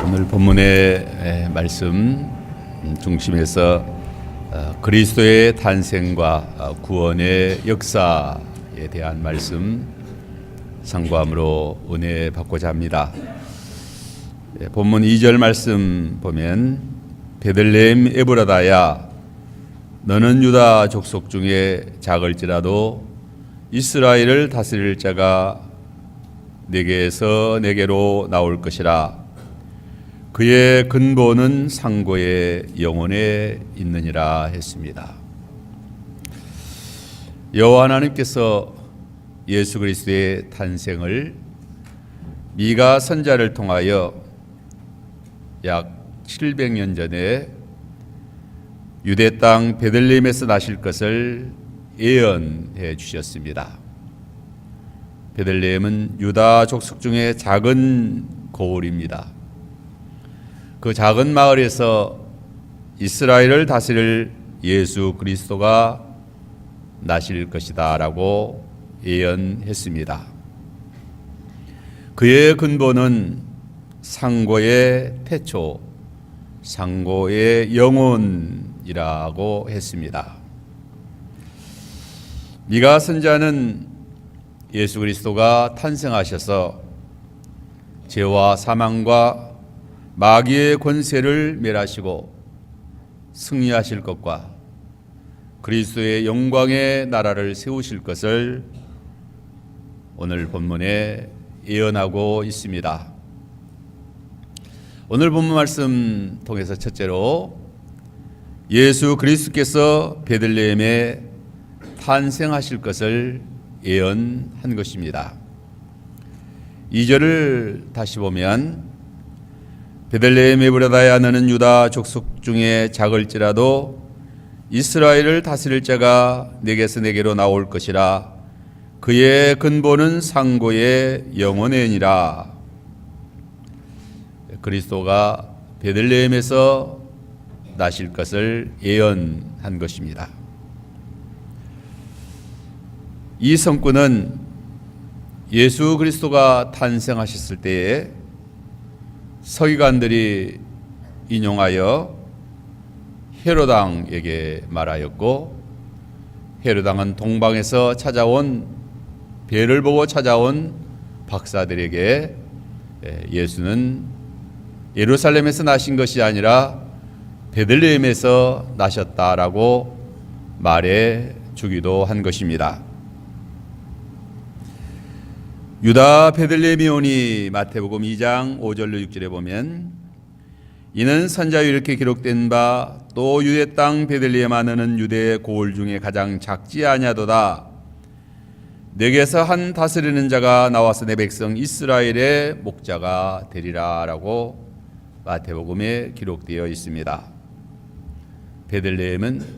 오늘 본문의 말씀 중심에서 그리스도의 탄생과 구원의 역사에 대한 말씀 상고함으로 은혜 받고자 합니다. 본문 2절 말씀 보면 베들레헴 에브라다야 너는 유다 족속 중에 작을지라도 이스라엘을 다스릴 자가 네게서 네게로 나올 것이라. 그의 근본은 상고의 영혼에 있느니라 했습니다. 여호와 하나님께서 예수 그리스도의 탄생을 미가 선자를 통하여 약 700년 전에 유대 땅 베들레헴에서 나실 것을 예언해 주셨습니다. 베들레헴은 유다 족속 중에 작은 고을입니다. 그 작은 마을에서 이스라엘을 다스릴 예수 그리스도가 나실 것이다 라고 예언했습니다. 그의 근본은 상고의 태초, 상고의 영혼이라고 했습니다. 미가 선자는 예수 그리스도가 탄생하셔서 죄와 사망과 마귀의 권세를 멸하시고 승리하실 것과 그리스도의 영광의 나라를 세우실 것을 오늘 본문에 예언하고 있습니다. 오늘 본문 말씀 통해서 첫째로 예수 그리스도께서 베들레헴에 탄생하실 것을 예언한 것입니다. 2절을 다시 보면 베들레헴 에브라다야 너는 유다 족속 중에 작을지라도 이스라엘을 다스릴 자가 네게서 네게로 나올 것이라. 그의 근본은 상고의 영혼이니라. 그리스도가 베들레헴에서 나실 것을 예언한 것입니다. 이 성구는 예수 그리스도가 탄생하셨을 때에 서기관들이 인용하여 헤롯 왕에게 말하였고, 헤롯 왕은 동방에서 찾아온 별을 보고 찾아온 박사들에게 예수는 예루살렘에서 나신 것이 아니라 베들레헴에서 나셨다라고 말해 주기도 한 것입니다. 유다 베들레헴이오니 마태복음 2장 5절로 6절에 보면 이는 선자유 이렇게 기록된 바 또 유대 땅 베들레헴아 너는 유대 고을 중에 가장 작지 아니하도다. 내게서 한 다스리는 자가 나와서 내 백성 이스라엘의 목자가 되리라 라고 마태복음에 기록되어 있습니다. 베들레헴은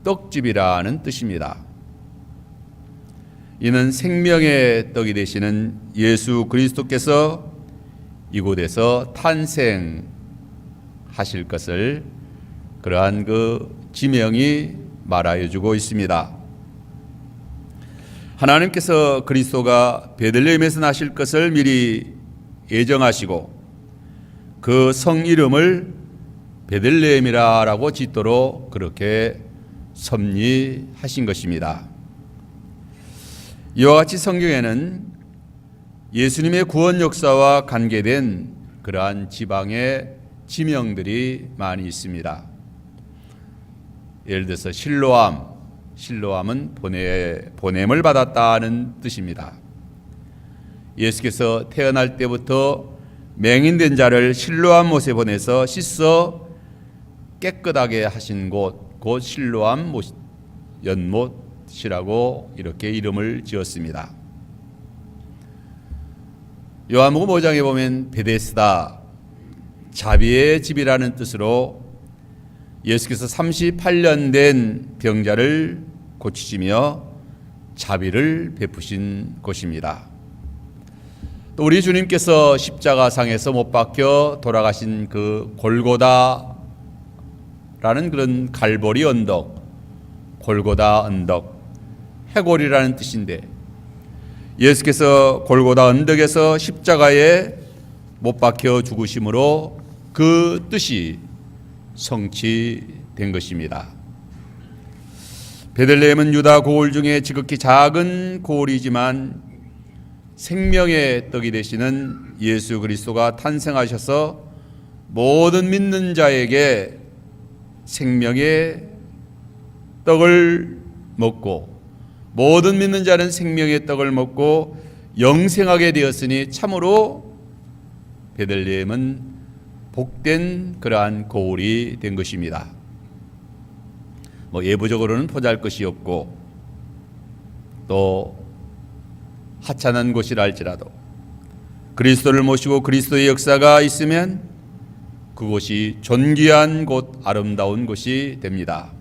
떡집이라는 뜻입니다. 이는 생명의 떡이 되시는 예수 그리스도께서 이곳에서 탄생하실 것을 그러한 그 지명이 말하여 주고 있습니다. 하나님께서 그리스도가 베들레헴에서 나실 것을 미리 예정하시고 그 성 이름을 베들레헴이라고 짓도록 그렇게 섭리하신 것입니다. 이와 같이 성경에는 예수님의 구원 역사와 관계된 그러한 지방의 지명들이 많이 있습니다. 예를 들어서 실로암은 보냄을 받았다는 뜻입니다. 예수께서 태어날 때부터 맹인된 자를 실로암 못에 보내서 씻어 깨끗하게 하신 곳, 곧 실로암 연못이라고 이렇게 이름을 지었습니다. 요한복음 5장에 보면 베데스다, 자비의 집이라는 뜻으로 예수께서 38년 된 병자를 고치시며 자비를 베푸신 곳입니다. 또 우리 주님께서 십자가상에서 못 박혀 돌아가신 그 골고다라는 그런 갈보리 언덕, 골고다 언덕, 해골이라는 뜻인데 예수께서 골고다 언덕에서 십자가에 못 박혀 죽으심으로 그 뜻이 성취된 것입니다. 베들레헴은 유다 고을 중에 지극히 작은 고을이지만 생명의 떡이 되시는 예수 그리스도가 탄생하셔서 모든 믿는 자에게 생명의 떡을 먹고 모든 믿는 자는 생명의 떡을 먹고 영생하게 되었으니 참으로 베들레헴은 복된 그러한 고을이 된 것입니다. 예부적으로는 보잘것이 없고 또 하찮은 곳이라 할지라도 그리스도를 모시고 그리스도의 역사가 있으면 그곳이 존귀한 곳, 아름다운 곳이 됩니다.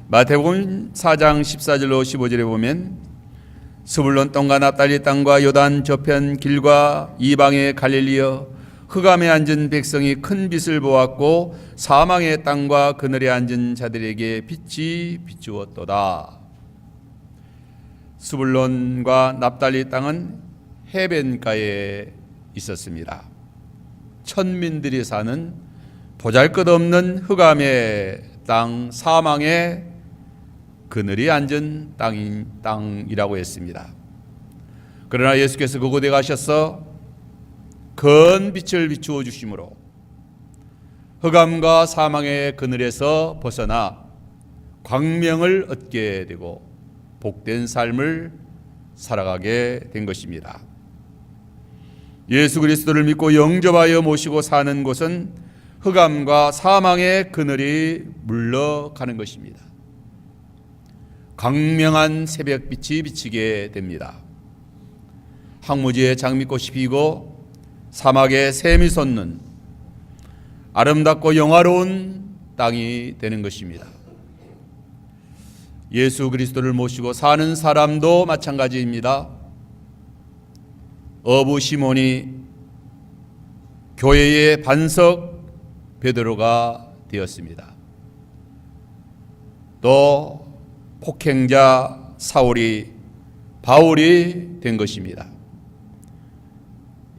마태복음 4장 14절로 15절에 보면 스불론 땅과 납달리 땅과 요단 저편 길과 이방의 갈릴리여 흑암에 앉은 백성이 큰 빛을 보았고 사망의 땅과 그늘에 앉은 자들에게 빛이 비추었도다. 스불론과 납달리 땅은 해변가에 있었습니다. 천민들이 사는 보잘것없는 흑암의 땅, 사망의 그늘이 앉은 땅이라고 했습니다. 그러나 예수께서 그곳에 가셔서 큰 빛을 비추어 주심으로 흑암과 사망의 그늘에서 벗어나 광명을 얻게 되고 복된 삶을 살아가게 된 것입니다. 예수 그리스도를 믿고 영접하여 모시고 사는 곳은 흑암과 사망의 그늘이 물러가는 것입니다. 광명한 새벽빛이 비치게 됩니다. 황무지에 장미꽃이 피고 사막에 샘이 솟는 아름답고 영화로운 땅이 되는 것입니다. 예수 그리스도를 모시고 사는 사람도 마찬가지입니다. 어부 시몬이 교회의 반석 베드로가 되었습니다. 또 폭행자 바울이 된 것입니다.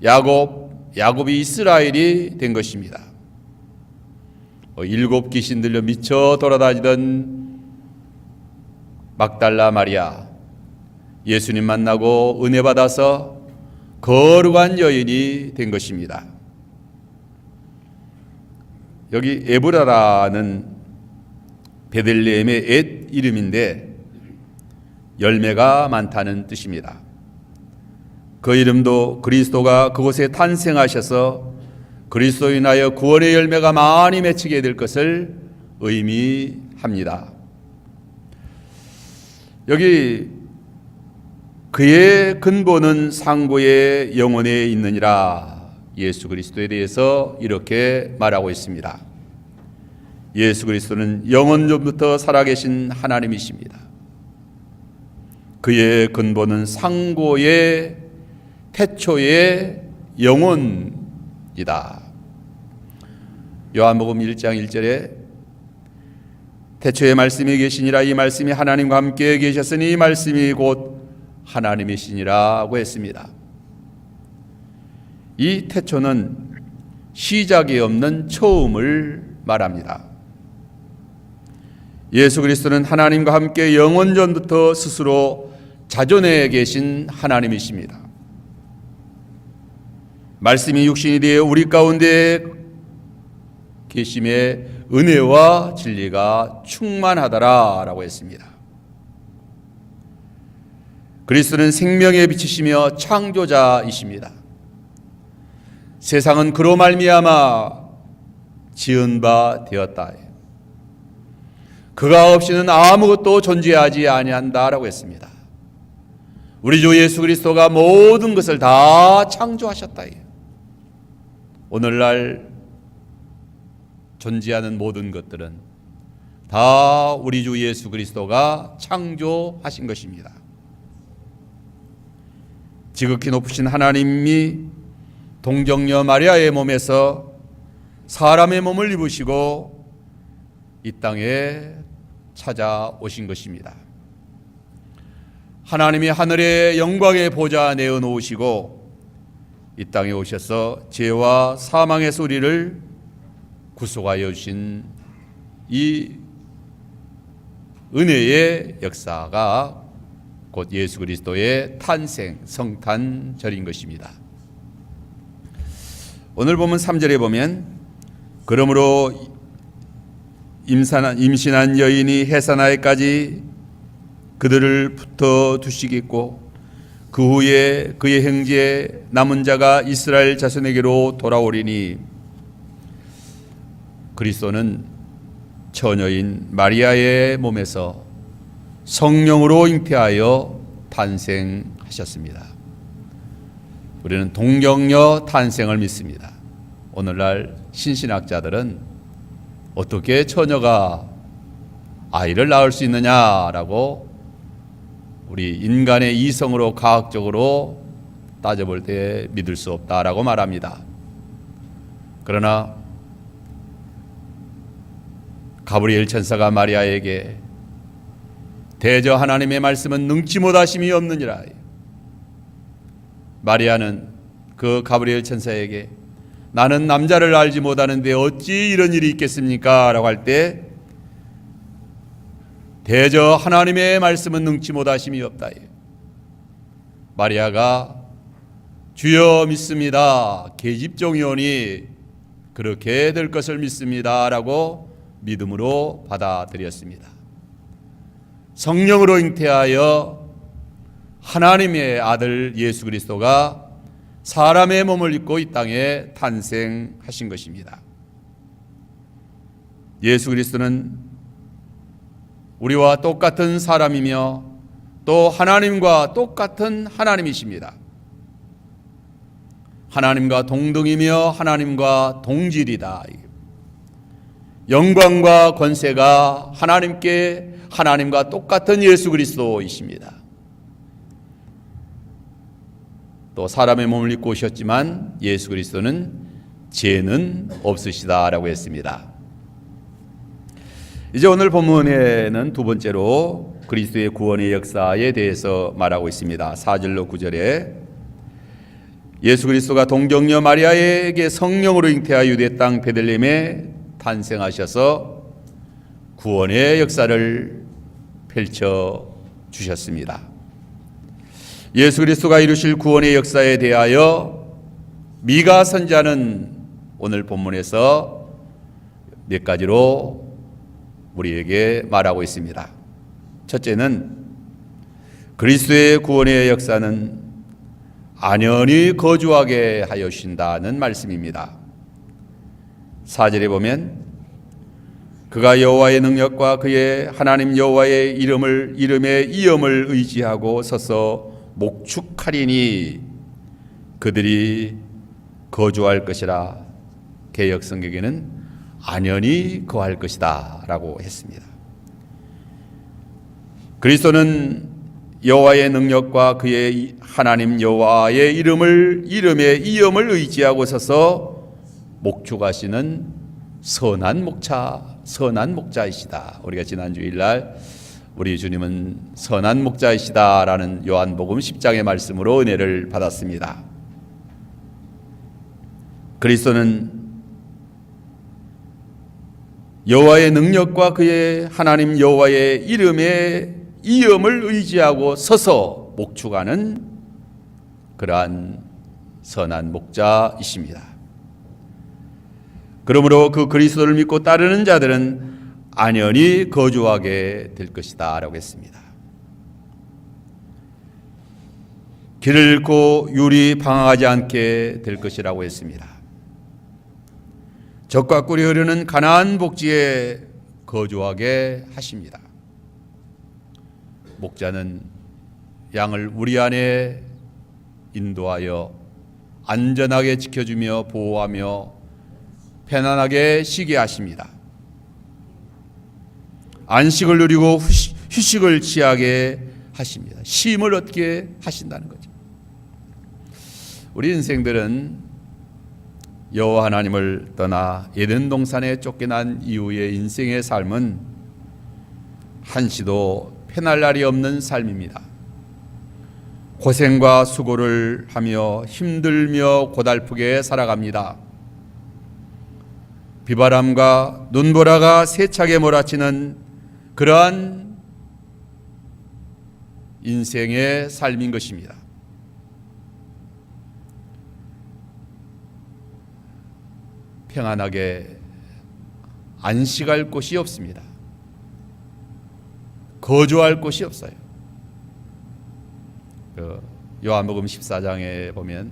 야곱이 이스라엘이 된 것입니다. 7 귀신 들려 미쳐 돌아다니던 막달라 마리아, 예수님 만나고 은혜 받아서 거룩한 여인이 된 것입니다. 여기 에브라라는 베들레헴의 옛 이름인데 열매가 많다는 뜻입니다. 그 이름도 그리스도가 그곳에 탄생하셔서 그리스도로 인하여 구원의 열매가 많이 맺히게 될 것을 의미합니다. 여기 그의 근본은 상고의 영혼에 있느니라, 예수 그리스도에 대해서 이렇게 말하고 있습니다. 예수 그리스도는 영원전부터 살아계신 하나님이십니다. 그의 근본은 상고의 태초의 영혼이다. 요한복음 1장 1절에 태초에 말씀이 계시니라, 이 말씀이 하나님과 함께 계셨으니 이 말씀이 곧 하나님이시니라고 했습니다. 이 태초는 시작이 없는 처음을 말합니다. 예수 그리스도는 하나님과 함께 영원전부터 스스로 자존해 계신 하나님이십니다. 말씀이 육신이 되어 우리 가운데 계심에 은혜와 진리가 충만하더라라고 했습니다. 그리스도는 생명의 빛이시며 창조자이십니다. 세상은 그로 말미암아 지은 바 되었다. 그가 없이는 아무것도 존재하지 아니한다라고 했습니다. 우리 주 예수 그리스도가 모든 것을 다 창조하셨다. 오늘날 존재하는 모든 것들은 다 우리 주 예수 그리스도가 창조하신 것입니다. 지극히 높으신 하나님이 동정녀 마리아의 몸에서 사람의 몸을 입으시고 이 땅에 찾아오신 것입니다. 하나님이 하늘의 영광의 보좌 내어놓으시고 이 땅에 오셔서 죄와 사망의 소리를 구속하여 주신 이 은혜의 역사가 곧 예수 그리스도의 탄생, 성탄절인 것입니다. 오늘 보면 3절에 보면 그러므로 임신한 여인이 해산하기까지 그들을 붙어 두시겠고 그 후에 그의 형제 남은 자가 이스라엘 자손에게로 돌아오리니 그리스도는 처녀인 마리아의 몸에서 성령으로 잉태하여 탄생하셨습니다. 우리는 동정녀 탄생을 믿습니다. 오늘날 신신학자들은 어떻게 처녀가 아이를 낳을 수 있느냐라고 우리 인간의 이성으로 과학적으로 따져볼 때 믿을 수 없다라고 말합니다. 그러나 가브리엘 천사가 마리아에게 대저 하나님의 말씀은 능치 못하심이 없느니라. 마리아는 그 가브리엘 천사에게 나는 남자를 알지 못하는데 어찌 이런 일이 있겠습니까? 라고 할 때 대저 하나님의 말씀은 능치 못하심이 없다. 마리아가 주여 믿습니다. 계집종이오니 그렇게 될 것을 믿습니다. 라고 믿음으로 받아들였습니다. 성령으로 잉태하여 하나님의 아들 예수 그리스도가 사람의 몸을 입고 이 땅에 탄생하신 것입니다. 예수 그리스도는 우리와 똑같은 사람이며 또 하나님과 똑같은 하나님이십니다. 하나님과 동등이며 하나님과 동질이다. 영광과 권세가 하나님과 똑같은 예수 그리스도이십니다. 또 사람의 몸을 입고 오셨지만 예수 그리스도는 죄는 없으시다라고 했습니다. 이제 오늘 본문에는 두 번째로 그리스도의 구원의 역사에 대해서 말하고 있습니다. 4절로 9절에 예수 그리스도가 동정녀 마리아에게 성령으로 잉태하여 유대 땅 베들레헴에 탄생하셔서 구원의 역사를 펼쳐 주셨습니다. 예수 그리스도가 이루실 구원의 역사에 대하여 미가 선지자는 오늘 본문에서 몇 가지로 우리에게 말하고 있습니다. 첫째는 그리스도의 구원의 역사는 안연히 거주하게 하여 주신다는 말씀입니다. 4절에 보면 그가 여호와의 능력과 그의 하나님 여호와의 이름의 이엄을 의지하고 서서 목축하리니 그들이 거주할 것이라. 개역 성경에는 안연히 거할 것이다 라고 했습니다. 그리스도는 여호와의 능력과 그의 하나님 여호와의 이름의 이엄을 의지하고 서서 목축하시는 선한 목자이시다. 우리가 지난 주일날 우리 주님은 선한 목자이시다라는 요한복음 10장의 말씀으로 은혜를 받았습니다. 그리스도는 여호와의 능력과 그의 하나님 여호와의 이름의 이엄을 의지하고 서서 목축하는 그러한 선한 목자이십니다. 그러므로 그 그리스도를 믿고 따르는 자들은 안연히 거주하게 될 것이다 라고 했습니다. 길을 잃고 율이 방황하지 않게 될 것이라고 했습니다. 젖과 꿀이 흐르는 가나안 복지에 거주하게 하십니다. 목자는 양을 우리 안에 인도하여 안전하게 지켜주며 보호하며 편안하게 쉬게 하십니다. 안식을 누리고 휴식을 취하게 하십니다. 쉼을 얻게 하신다는 거죠. 우리 인생들은 여호와 하나님을 떠나 에덴 동산에 쫓겨난 이후의 인생의 삶은 한시도 편할 날이 없는 삶입니다. 고생과 수고를 하며 힘들며 고달프게 살아갑니다. 비바람과 눈보라가 세차게 몰아치는 그러한 인생의 삶인 것입니다. 평안하게 안식할 곳이 없습니다. 거주할 곳이 없어요. 요한복음 14장에 보면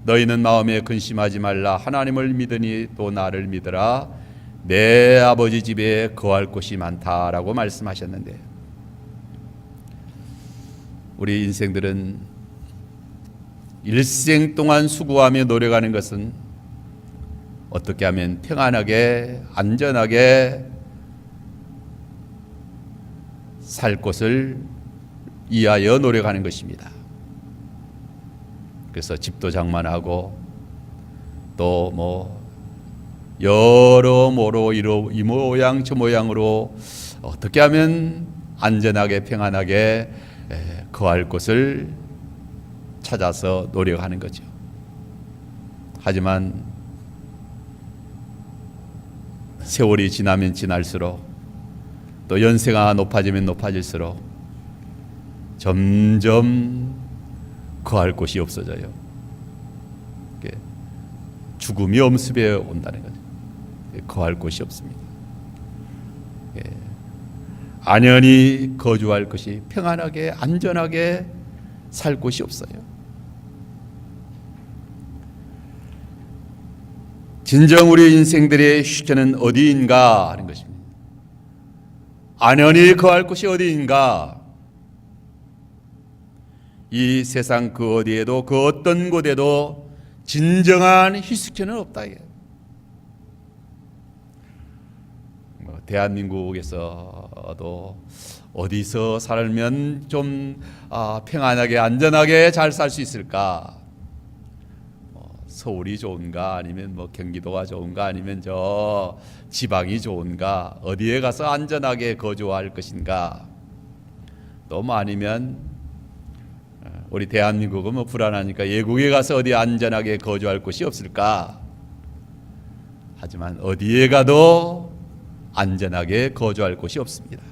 너희는 마음에 근심하지 말라. 하나님을 믿으니 또 나를 믿으라. 내 아버지 집에 거할 곳이 많다라고 말씀하셨는데, 우리 인생들은 일생 동안 수고하며 노력하는 것은 어떻게 하면 평안하게 안전하게 살 곳을 위하여 노력하는 것입니다. 그래서 집도 장만하고 또 뭐 여러모로 이 모양 저 모양으로 어떻게 하면 안전하게 평안하게 거할 곳을 찾아서 노력하는 거죠. 하지만 세월이 지나면 지날수록 또 연세가 높아지면 높아질수록 점점 거할 곳이 없어져요. 죽음이 엄습해 온다는 거죠. 거할 곳이 없습니다. 안연히 거주할 것이 평안하게 안전하게 살 곳이 없어요. 진정 우리 인생들의 휴전은 어디인가 하는 것입니다. 안연히 거할 곳이 어디인가? 이 세상 그 어디에도 그 어떤 곳에도 진정한 휴식처는 없다. 대한민국에서도 어디서 살면 좀 평안하게 안전하게 잘 살 수 있을까? 서울이 좋은가? 아니면 경기도가 좋은가? 아니면 저 지방이 좋은가? 어디에 가서 안전하게 거주할 것인가? 너무 아니면 우리 대한민국은 불안하니까 외국에 가서 어디 안전하게 거주할 곳이 없을까? 하지만 어디에 가도 안전하게 거주할 곳이 없습니다.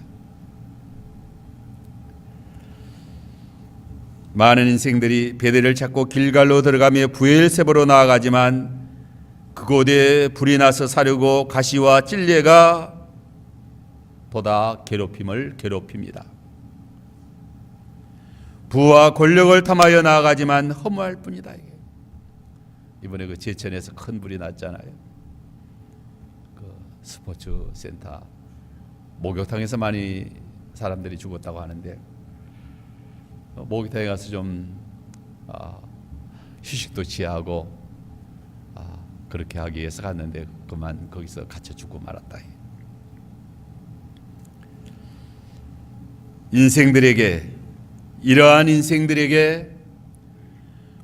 많은 인생들이 베델을 찾고 길갈로 들어가며 부엘세바로 나아가지만 그곳에 불이 나서 사려고 가시와 찔레가 보다 괴롭힘을 괴롭힙니다. 부와 권력을 탐하여 나아가지만 허무할 뿐이다. 이번에 그 제천에서 큰 불이 났잖아요. 그 스포츠 센터 목욕탕에서 많이 사람들이 죽었다고 하는데, 목욕탕에 가서 좀 휴식도 취하고 그렇게 하기 위해서 갔는데 그만 거기서 갇혀 죽고 말았다. 이러한 인생들에게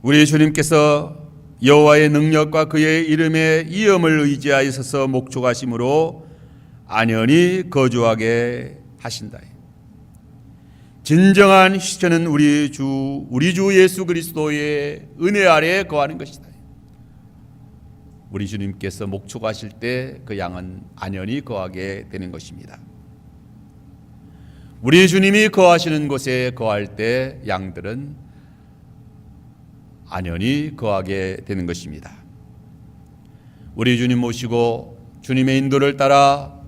우리 주님께서 여호와의 능력과 그의 이름의 이음을 의지하여서 목축하심으로 안연히 거주하게 하신다. 진정한 휴식처는 우리 주 예수 그리스도의 은혜 아래에 거하는 것이다. 우리 주님께서 목축하실 때 그 양은 안연히 거하게 되는 것입니다. 우리 주님이 거하시는 곳에 거할 때 양들은 안연히 거하게 되는 것입니다. 우리 주님 모시고 주님의 인도를 따라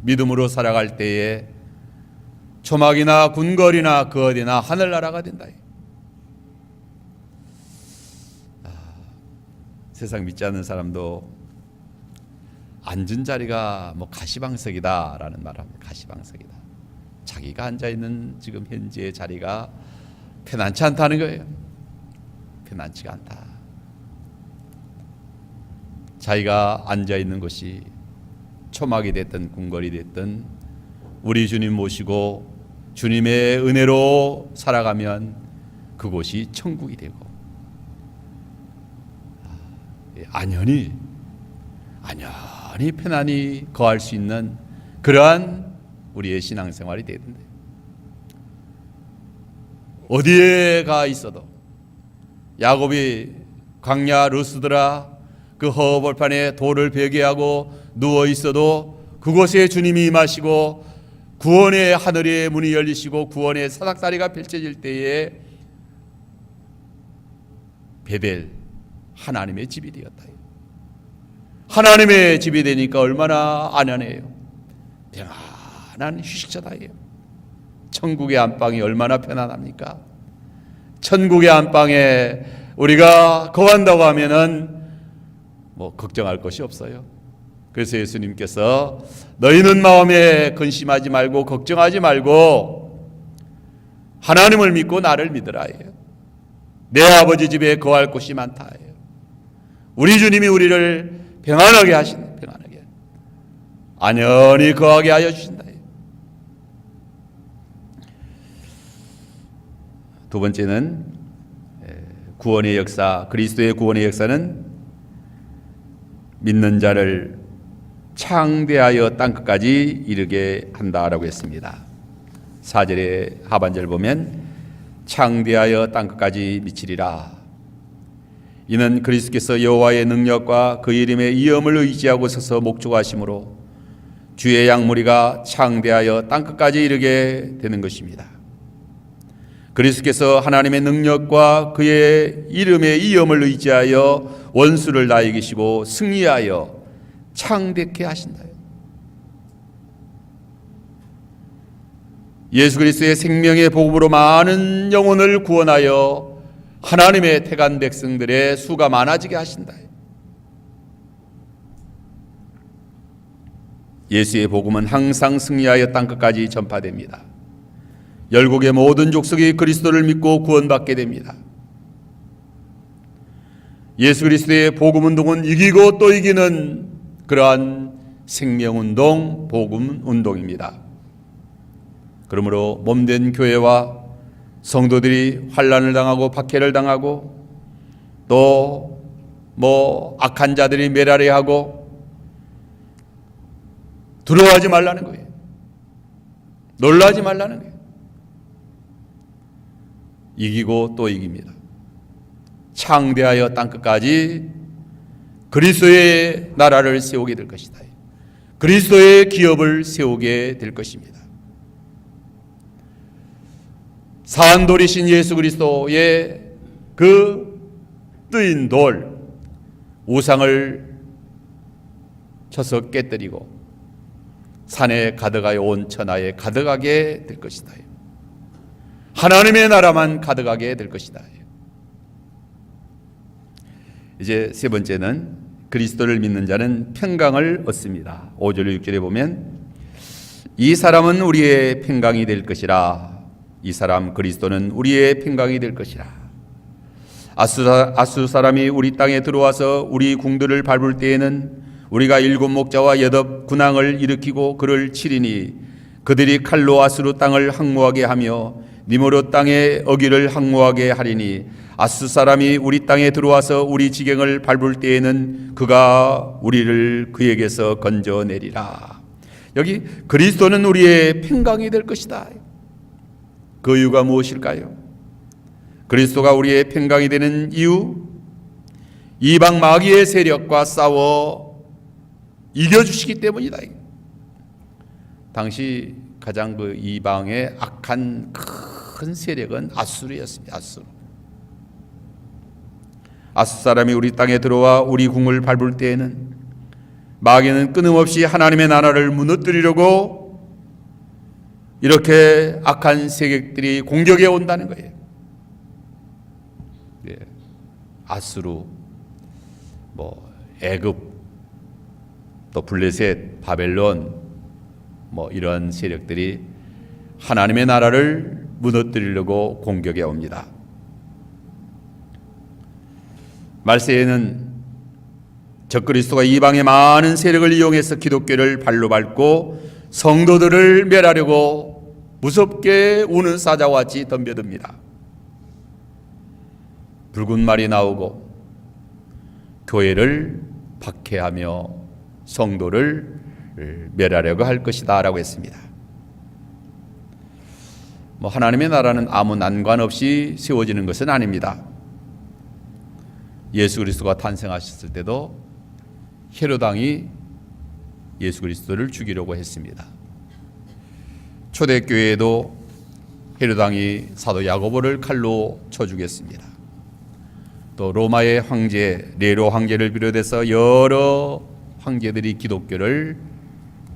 믿음으로 살아갈 때에 초막이나 궁궐이나 그 어디나 하늘나라가 된다. 세상 믿지 않는 사람도 앉은 자리가 가시방석이다라는 말을 합니다. 가시방석이다. 자기가 앉아있는 지금 현재의 자리가 편안치 않다는 거예요. 편안치가 않다. 자기가 앉아있는 곳이 초막이 됐든 궁궐이 됐든 우리 주님 모시고 주님의 은혜로 살아가면 그곳이 천국이 되고 안연히 편안히 거할 수 있는 그러한 우리의 신앙생활이 되는데, 어디에 가 있어도 야곱이 광야 루스드라 그 허벌판에 돌을 베개하고 누워 있어도 그곳에 주님이 임하시고 구원의 하늘의 문이 열리시고 구원의 사닥다리가 펼쳐질 때에 베델 하나님의 집이 되었다. 하나님의 집이 되니까 얼마나 안연해요. 편안한 휴식처다예요. 천국의 안방이 얼마나 편안합니까? 천국의 안방에 우리가 거한다고 하면은 걱정할 것이 없어요. 그래서 예수님께서 너희는 마음에 근심하지 말고 걱정하지 말고 하나님을 믿고 나를 믿으라. 내 아버지 집에 거할 곳이 많다. 우리 주님이 우리를 평안하게 하신다. 평안하게 안연히 거하게 하여 주신다. 두 번째는 구원의 역사, 그리스도의 구원의 역사는 믿는 자를 창대하여 땅끝까지 이르게 한다라고 했습니다. 4절의 하반절 보면 창대하여 땅끝까지 미치리라. 이는 그리스도께서 여호와의 능력과 그 이름의 이엄을 의지하고 서서 목축하심으로 주의 양무리가 창대하여 땅끝까지 이르게 되는 것입니다. 그리스도께서 하나님의 능력과 그의 이름의 이엄을 의지하여 원수를 다 이기시고 승리하여 창대케 하신다. 예수 그리스도의 생명의 복음으로 많은 영혼을 구원하여 하나님의 택한 백성들의 수가 많아지게 하신다. 예수의 복음은 항상 승리하여 땅끝까지 전파됩니다. 열국의 모든 족속이 그리스도를 믿고 구원받게 됩니다. 예수 그리스도의 복음운동은 이기고 또 이기는 그러한 생명운동, 복음운동입니다. 그러므로 몸된 교회와 성도들이 환난을 당하고 박해를 당하고 또 악한 자들이 메라리하고 두려워하지 말라는 거예요. 놀라지 말라는 거예요. 이기고 또 이깁니다. 창대하여 땅끝까지 그리스도의 나라를 세우게 될 것이다. 그리스도의 기업을 세우게 될 것입니다. 산돌이신 예수 그리스도의 그 뜨인 돌, 우상을 쳐서 깨뜨리고 산에 가득하여 온 천하에 가득하게 될 것이다. 하나님의 나라만 가득하게 될 것이다. 이제 세 번째는 그리스도를 믿는 자는 평강을 얻습니다. 5절 6절에 보면 이 사람은 우리의 평강이 될 것이라. 이 사람 그리스도는 우리의 평강이 될 것이라. 아수 사람이 우리 땅에 들어와서 우리 궁들을 밟을 때에는 우리가 7 목자와 8 군왕을 일으키고 그를 치리니 그들이 칼로 아수르 땅을 항모하게 하며 니므롯 땅의 어기를 항모하게 하리니 아수 사람이 우리 땅에 들어와서 우리 지경을 밟을 때에는 그가 우리를 그에게서 건져내리라. 여기 그리스도는 우리의 평강이 될 것이다. 그 이유가 무엇일까요? 그리스도가 우리의 평강이 되는 이유, 이방 마귀의 세력과 싸워 이겨주시기 때문이다. 당시 가장 그 이방의 악한 큰 세력은 아수르였습니다. 아수 사람이 우리 땅에 들어와 우리 궁을 밟을 때에는 마귀는 끊임없이 하나님의 나라를 무너뜨리려고 이렇게 악한 세력들이 공격해 온다는 거예요. 아수르, 애굽, 또 블레셋, 바벨론, 이런 세력들이 하나님의 나라를 무너뜨리려고 공격해 옵니다. 말세에는 적그리스도가 이방의 많은 세력을 이용해서 기독교를 발로 밟고 성도들을 멸하려고 무섭게 우는 사자와 같이 덤벼듭니다. 붉은 말이 나오고 교회를 박해하며 성도를 멸하려고 할 것이다 라고 했습니다. 하나님의 나라는 아무 난관 없이 세워지는 것은 아닙니다. 예수 그리스도가 탄생하셨을 때도 헤롯 왕이 예수 그리스도를 죽이려고 했습니다. 초대교회에도 헤롯 왕이 사도 야고보를 칼로 쳐 죽였습니다. 또 로마의 황제 네로 황제를 비롯해서 여러 황제들이 기독교를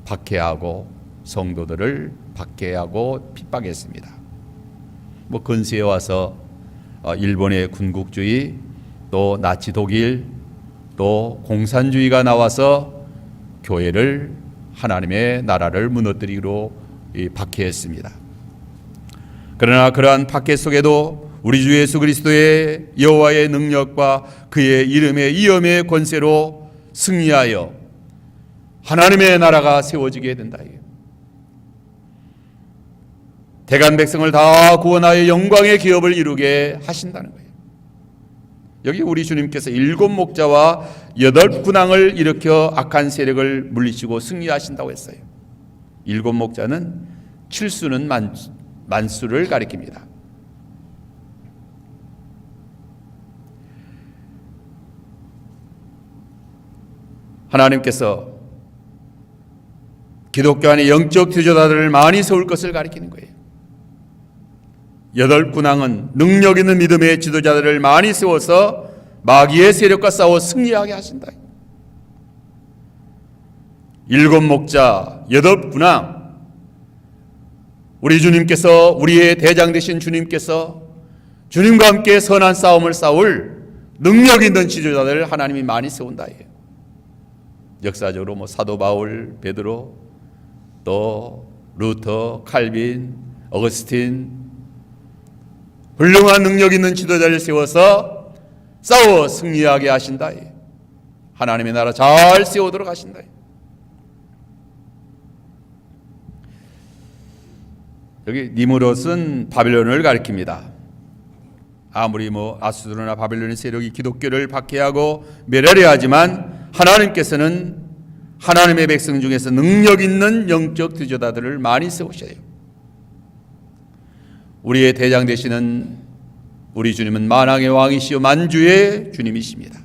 박해하고 성도들을 박해하고 핍박했습니다. 근세에 와서 일본의 군국주의, 또 나치 독일, 또 공산주의가 나와서 교회를, 하나님의 나라를 무너뜨리기로 박해했습니다. 그러나 그러한 박해 속에도 우리 주 예수 그리스도의 여호와의 능력과 그의 이름의 이엄의 권세로 승리하여 하나님의 나라가 세워지게 된다. 대간 백성을 다 구원하여 영광의 기업을 이루게 하신다는 거예요. 여기 우리 주님께서 7 목자와 8 군왕을 일으켜 악한 세력을 물리치고 승리하신다고 했어요. 7 목자는 칠수는 만수를 가리킵니다. 하나님께서 기독교 안에 영적 지도자들을 많이 세울 것을 가리키는 거예요. 8 군왕은 능력 있는 믿음의 지도자들을 많이 세워서 마귀의 세력과 싸워 승리하게 하신다. 7 목자, 8 군왕, 우리 주님께서, 우리의 대장 되신 주님께서 주님과 함께 선한 싸움을 싸울 능력 있는 지도자들을 하나님이 많이 세운다. 역사적으로 사도 바울, 베드로, 또 루터, 칼빈, 어거스틴, 훌륭한 능력 있는 지도자를 세워서 싸워 승리하게 하신다. 하나님의 나라 잘 세우도록 하신다. 여기 니므롯은 바빌론을 가리킵니다. 아무리 아수르나 바빌론의 세력이 기독교를 박해하고 멸하려 하지만 하나님께서는 하나님의 백성 중에서 능력 있는 영적 지도자들을 많이 세우셔요. 우리의 대장 되시는 우리 주님은 만왕의 왕이시요 만주의 주님이십니다.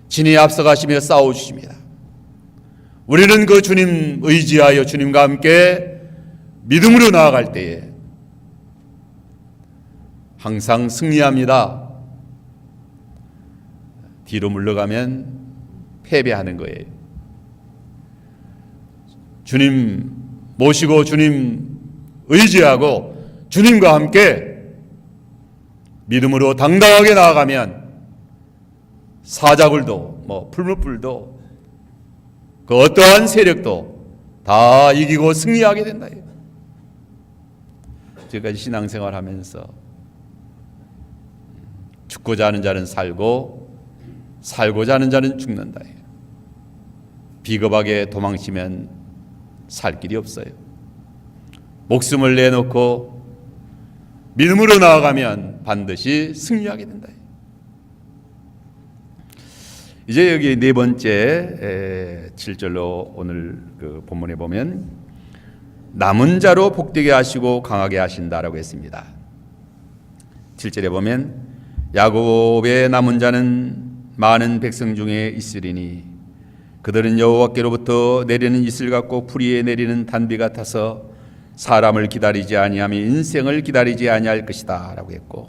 진히 앞서가시며 싸워주십니다. 우리는 그 주님 의지하여 주님과 함께 믿음으로 나아갈 때에 항상 승리합니다. 뒤로 물러가면 패배하는 거예요. 주님 모시고 주님 의지하고 주님과 함께 믿음으로 당당하게 나아가면 사자굴도 풀무불도 그 어떠한 세력도 다 이기고 승리하게 된다. 지금까지 신앙생활 하면서 죽고자 하는 자는 살고 살고자 하는 자는 죽는다. 비겁하게 도망치면 살 길이 없어요. 목숨을 내놓고 믿음으로 나아가면 반드시 승리하게 된다. 이제 여기 4번째 7절로 오늘 그 본문에 보면 남은 자로 복되게 하시고 강하게 하신다라고 했습니다. 7절에 보면 야곱의 남은 자는 많은 백성 중에 있으리니 그들은 여호와께로부터 내리는 이슬 같고 풀이에 내리는 단비 같아서 사람을 기다리지 아니하며 인생을 기다리지 아니할 것이다 라고 했고,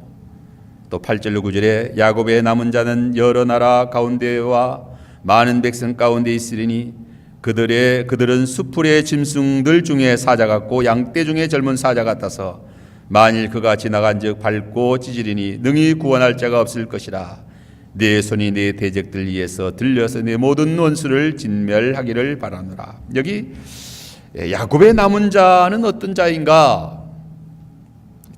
또 8절로 9절에 야곱의 남은 자는 여러 나라 가운데와 많은 백성 가운데 있으리니 그들은 수풀의 짐승들 중에 사자 같고 양떼 중에 젊은 사자 같아서 만일 그가 지나간즉 밟고 찢으리니 능히 구원할 자가 없을 것이라. 내 손이 내 대적들 위에서 들려서 내 모든 원수를 진멸하기를 바라노라. 여기 야곱의 남은 자는 어떤 자인가?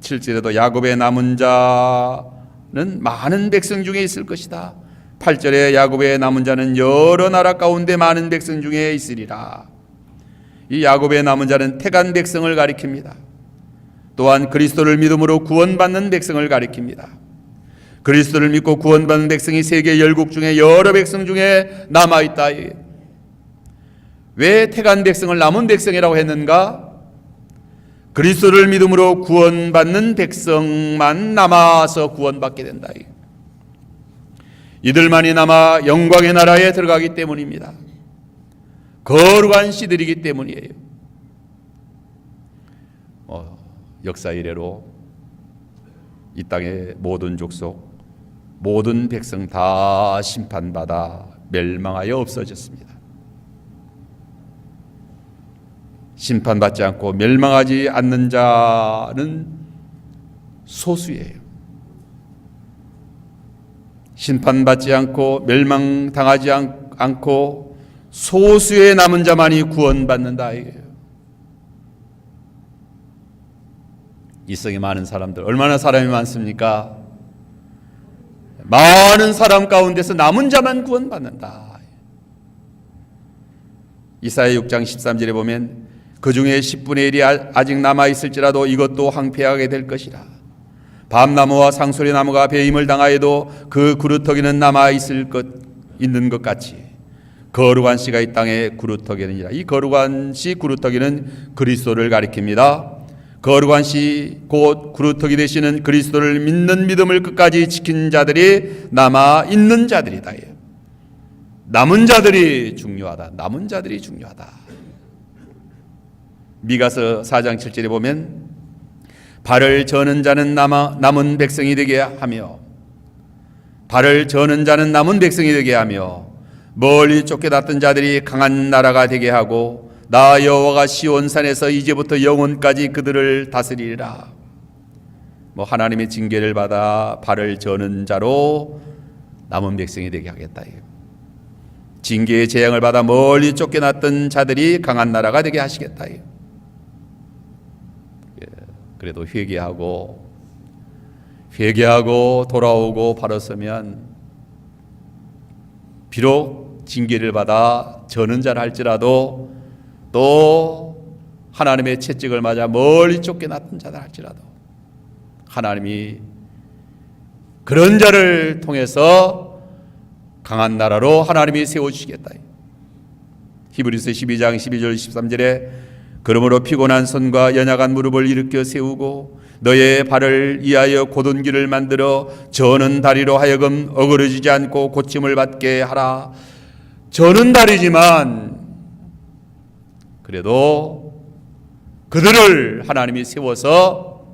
7절에도 야곱의 남은 자는 많은 백성 중에 있을 것이다. 8절에 야곱의 남은 자는 여러 나라 가운데 많은 백성 중에 있으리라. 이 야곱의 남은 자는 택한 백성을 가리킵니다. 또한 그리스도를 믿음으로 구원받는 백성을 가리킵니다. 그리스도를 믿고 구원받는 백성이 세계 열국 중에 여러 백성 중에 남아있다. 왜 택한 백성을 남은 백성이라고 했는가? 그리스도를 믿음으로 구원받는 백성만 남아서 구원받게 된다. 이들만이 남아 영광의 나라에 들어가기 때문입니다. 거룩한 씨들이기 때문이에요. 역사 이래로 이 땅의 모든 족속, 모든 백성 다 심판받아 멸망하여 없어졌습니다. 심판받지 않고 멸망하지 않는 자는 소수예요. 심판받지 않고 멸망당하지 않고 소수의 남은 자만이 구원받는다 이거예요. 이 세상에 많은 사람들, 얼마나 사람이 많습니까? 많은 사람 가운데서 남은 자만 구원받는다. 이사야 6장 13절에 보면 그 중에 10분의 1이 아직 남아있을지라도 이것도 황폐하게 될 것이라. 밤나무와 상소리나무가 배임을 당하여도 그 구루터기는 남아있는 것 같이 거룩한 씨가 이 땅에 구루터기니라. 이 거룩한 씨 구루터기는 그리스도를 가리킵니다. 거룩한 씨 곧 구루터기 되시는 그리스도를 믿는 믿음을 끝까지 지킨 자들이 남아있는 자들이다. 남은 자들이 중요하다. 남은 자들이 중요하다. 미가서 4장 7절에 보면 발을 저는 자는 남은 백성이 되게 하며 발을 저는 자는 남은 백성이 되게 하며 멀리 쫓겨났던 자들이 강한 나라가 되게 하고 나 여호와가 시온산에서 이제부터 영원까지 그들을 다스리리라. 하나님의 징계를 받아 발을 저는 자로 남은 백성이 되게 하겠다. 징계의 재앙을 받아 멀리 쫓겨났던 자들이 강한 나라가 되게 하시겠다. 그래도 회개하고 돌아오고 바로 서면 비록 징계를 받아 저는 자라 할지라도 또 하나님의 채찍을 맞아 멀리 쫓겨났던 자들 할지라도 하나님이 그런 자를 통해서 강한 나라로 하나님이 세워주시겠다. 히브리서 12장 12절 13절에 그러므로 피곤한 손과 연약한 무릎을 일으켜 세우고 너의 발을 이하여 곧은 길을 만들어 저는 다리로 하여금 어그러지지 않고 고침을 받게 하라. 저는 다리지만 그래도 그들을 하나님이 세워서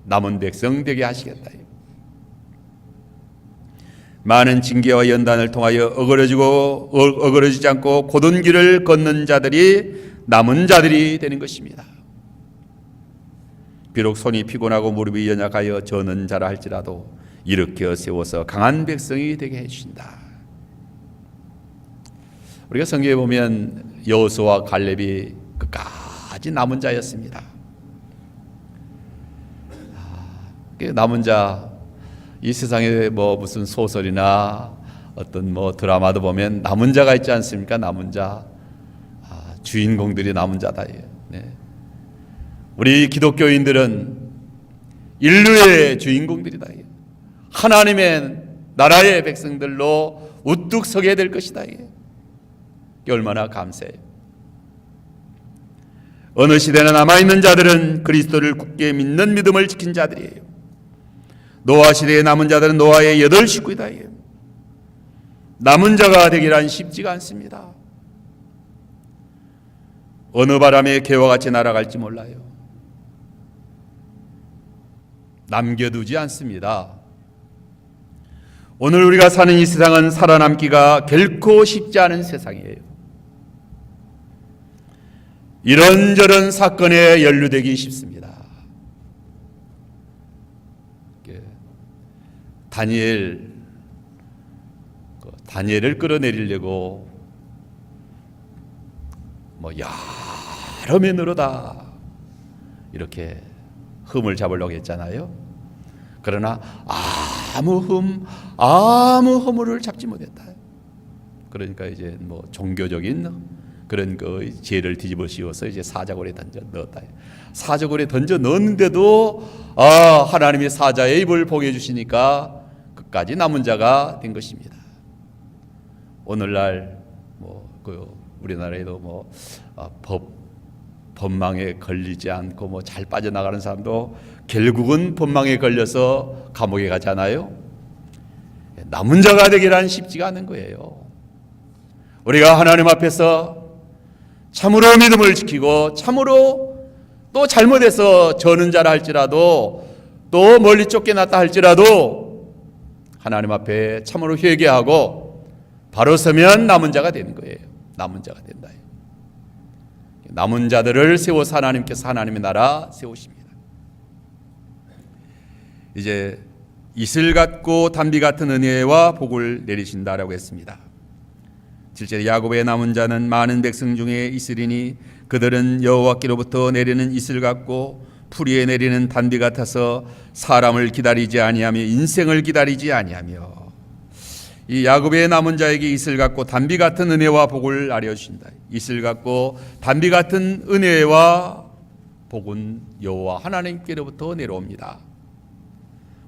남은 백성 되게 하시겠다. 많은 징계와 연단을 통하여 어그러지지 않고 곧은 길을 걷는 자들이 남은 자들이 되는 것입니다. 비록 손이 피곤하고 무릎이 연약하여 저는 자라 할지라도 일으켜 세워서 강한 백성이 되게 해주신다. 우리가 성경에 보면 여호수아와 갈렙이 끝까지 남은 자였습니다. 남은 자, 이 세상에 무슨 소설이나 어떤 드라마도 보면 남은 자가 있지 않습니까? 남은 자, 주인공들이 남은 자다. 네. 우리 기독교인들은 인류의 주인공들이다. 하나님의 나라의 백성들로 우뚝 서게 될 것이다. 얼마나 감사해요. 어느 시대나 남아있는 자들은 그리스도를 굳게 믿는 믿음을 지킨 자들이에요. 노아 시대에 남은 자들은 노아의 8 식구이다. 남은 자가 되기란 쉽지가 않습니다. 어느 바람에 개와 같이 날아갈지 몰라요. 남겨두지 않습니다. 오늘 우리가 사는 이 세상은 살아남기가 결코 쉽지 않은 세상이에요. 이런저런 사건에 연루되기 쉽습니다. 다니엘을 끌어내리려고 여러 면으로 다 이렇게 흠을 잡으려고 했잖아요. 그러나 아무 허물을 잡지 못했다. 그러니까 이제 종교적인 그런 죄를 뒤집어 씌워서 이제 사자굴에 던져 넣었다. 사자굴에 던져 넣었는데도 하나님이 사자의 입을 보게 해주시니까 끝까지 남은 자가 된 것입니다. 오늘날 우리나라에도 법망에 걸리지 않고 뭐 잘 빠져나가는 사람도 결국은 법망에 걸려서 감옥에 가잖아요. 남은 자가 되기란 쉽지가 않은 거예요. 우리가 하나님 앞에서 참으로 믿음을 지키고 참으로 또 잘못해서 저는 자라 할지라도 또 멀리 쫓겨났다 할지라도 하나님 앞에 참으로 회개하고 바로 서면 남은 자가 되는 거예요. 남은 자가 된다. 남은 자들을 세워서 하나님께서 하나님의 나라 세우십니다. 이제 이슬 같고 단비 같은 은혜와 복을 내리신다라고 했습니다. 실제 야곱의 남은 자는 많은 백성 중에 이슬이니 그들은 여호와께로부터 내리는 이슬 같고 풀이에 내리는 단비 같아서 사람을 기다리지 아니하며 인생을 기다리지 아니하며. 이 야곱의 남은 자에게 이슬 같고 단비 같은 은혜와 복을 알려주신다. 이슬 같고 단비 같은 은혜와 복은 여호와 하나님께로부터 내려옵니다.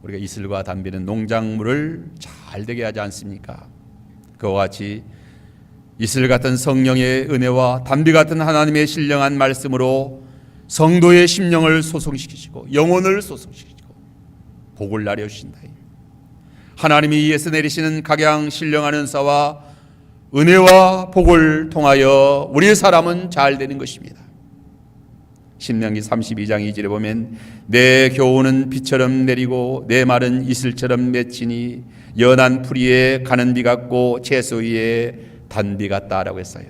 우리가 이슬과 단비는 농작물을 잘 되게 하지 않습니까? 그와 같이 이슬 같은 성령의 은혜와 단비 같은 하나님의 신령한 말씀으로 성도의 심령을 소송시키시고 영혼을 소송시키시고 복을 나려주신다. 하나님이 위에서 내리시는 각양 신령한 은사와 은혜와 복을 통하여 우리 사람은 잘 되는 것입니다. 신명기 32장 2절에 보면 내 교훈은 비처럼 내리고 내 말은 이슬처럼 맺히니 연한 풀이에 가는 비 같고 채소 위에 단비 같다라고 했어요.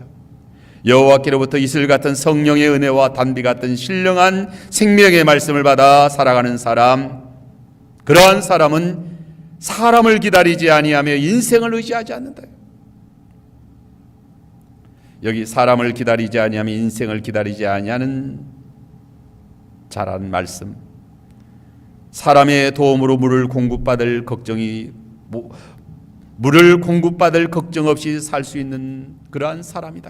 여호와께로부터 이슬 같은 성령의 은혜와 단비 같은 신령한 생명의 말씀을 받아 살아가는 사람, 그러한 사람은 사람을 기다리지 아니하며 인생을 의지하지 않는다. 여기 사람을 기다리지 아니하며 인생을 기다리지 아니하는 자란 말씀, 사람의 도움으로 물을 공급받을 걱정 없이 살 수 있는 그러한 사람이다.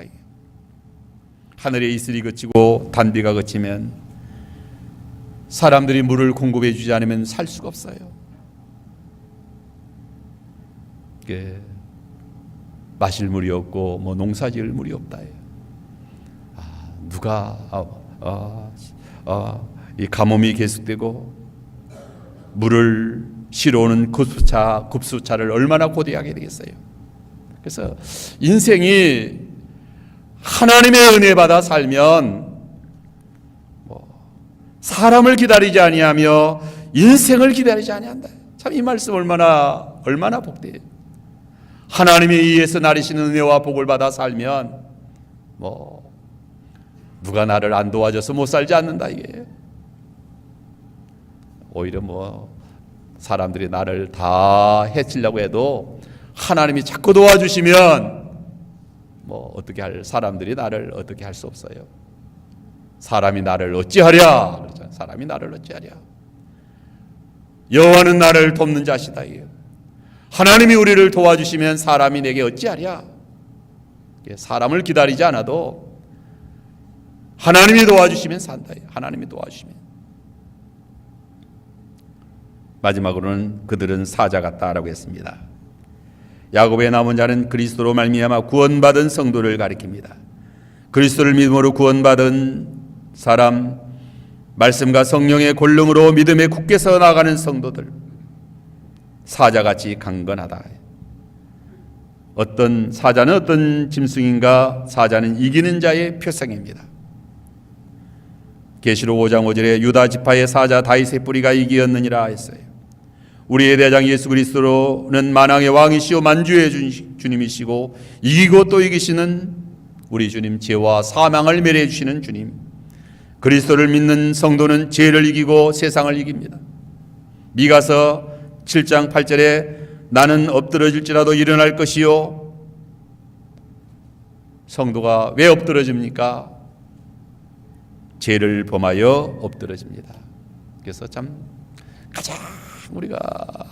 하늘에 이슬이 그치고 단비가 그치면 사람들이 물을 공급해 주지 않으면 살 수가 없어요. 마실 물이 없고 뭐 농사지을 물이 없다. 누가 이 가뭄이 계속되고 물을 실어오는 급수차를 얼마나 고대하게 되겠어요. 그래서 인생이 하나님의 은혜 받아 살면 사람을 기다리지 아니하며 인생을 기다리지 아니한다. 참 이 말씀 얼마나 복돼요. 하나님에 의해서 나리시는 은혜와 복을 받아 살면 누가 나를 안 도와줘서 못 살지 않는다 이게. 오히려 사람들이 나를 다 해치려고 해도 하나님이 자꾸 도와주시면 어떻게 할 사람들이 나를 어떻게 할 수 없어요. 사람이 나를 어찌하랴 그렇잖아요. 사람이 나를 어찌하랴. 여호와는 나를 돕는 자시다 이게. 하나님이 우리를 도와주시면 사람이 내게 어찌하랴. 사람을 기다리지 않아도 하나님이 도와주시면 산다. 하나님이 도와주시면. 마지막으로는 그들은 사자 같다라고 했습니다. 야곱의 남은 자는 그리스도로 말미암아 구원받은 성도를 가리킵니다. 그리스도를 믿음으로 구원받은 사람, 말씀과 성령의 권능으로 믿음에 굳게 서 나가는 성도들, 사자같이 강건하다. 사자는 어떤 짐승인가? 사자는 이기는 자의 표상입니다. 계시록 5장 5절에 유다 지파의 사자 다윗의 뿌리가 이기었느니라 했어요. 우리의 대장 예수 그리스도는 만왕의 왕이시오 만주의 주님이시고 이기고 또 이기시는 우리 주님, 죄와 사망을 멸해 주시는 주님. 그리스도를 믿는 성도는 죄를 이기고 세상을 이깁니다. 미가서 7장 8절에 나는 엎드러질지라도 일어날 것이요. 성도가 왜 엎드러집니까? 죄를 범하여 엎드러집니다. 그래서 참 가장 우리가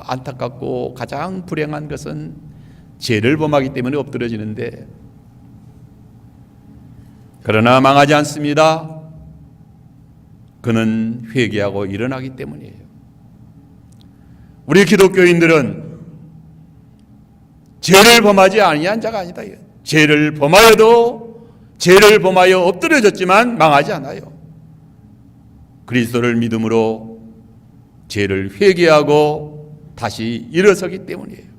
안타깝고 가장 불행한 것은 죄를 범하기 때문에 엎드러지는데, 그러나 망하지 않습니다. 그는 회개하고 일어나기 때문이에요. 우리 기독교인들은 죄를 범하지 아니한 자가 아니다. 죄를 범하여도 죄를 범하여 엎드려졌지만 망하지 않아요. 그리스도를 믿음으로 죄를 회개하고 다시 일어서기 때문이에요.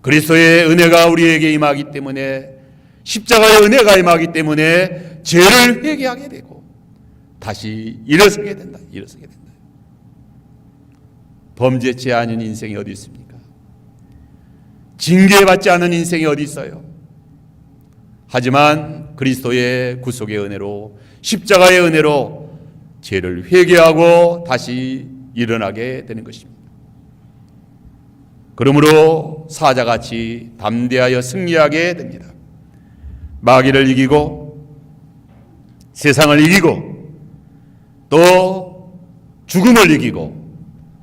그리스도의 은혜가 우리에게 임하기 때문에, 십자가의 은혜가 임하기 때문에 죄를 회개하게 되고 다시 일어서게 된다. 범죄치 않은 인생이 어디 있습니까? 징계받지 않은 인생이 어디 있어요? 하지만 그리스도의 구속의 은혜로, 십자가의 은혜로 죄를 회개하고 다시 일어나게 되는 것입니다. 그러므로 사자같이 담대하여 승리하게 됩니다. 마귀를 이기고 세상을 이기고 또 죽음을 이기고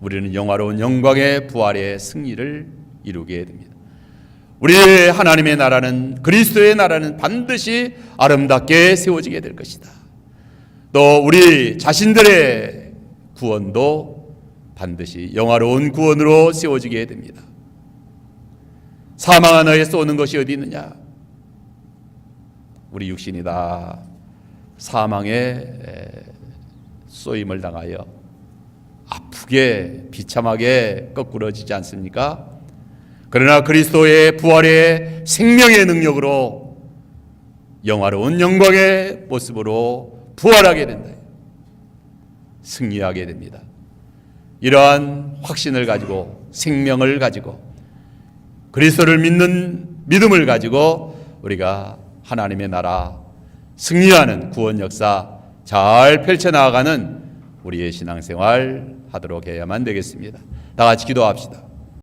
우리는 영화로운 영광의 부활의 승리를 이루게 됩니다. 우리의 하나님의 나라는, 그리스도의 나라는 반드시 아름답게 세워지게 될 것이다. 또 우리 자신들의 구원도 반드시 영화로운 구원으로 세워지게 됩니다. 사망 하나에 쏘는 것이 어디 있느냐? 우리 육신이다. 사망에 쏘임을 당하여 아프게 비참하게 거꾸러지지 않습니까? 그러나 그리스도의 부활의 생명의 능력으로 영화로운 영광의 모습으로 부활하게 된다. 승리하게 됩니다. 이러한 확신을 가지고, 생명을 가지고, 그리스도를 믿는 믿음을 가지고 우리가 하나님의 나라 승리하는 구원 역사 잘 펼쳐나가는 우리의 신앙생활 하도록 해야만 되겠습니다. 다 같이 기도합시다.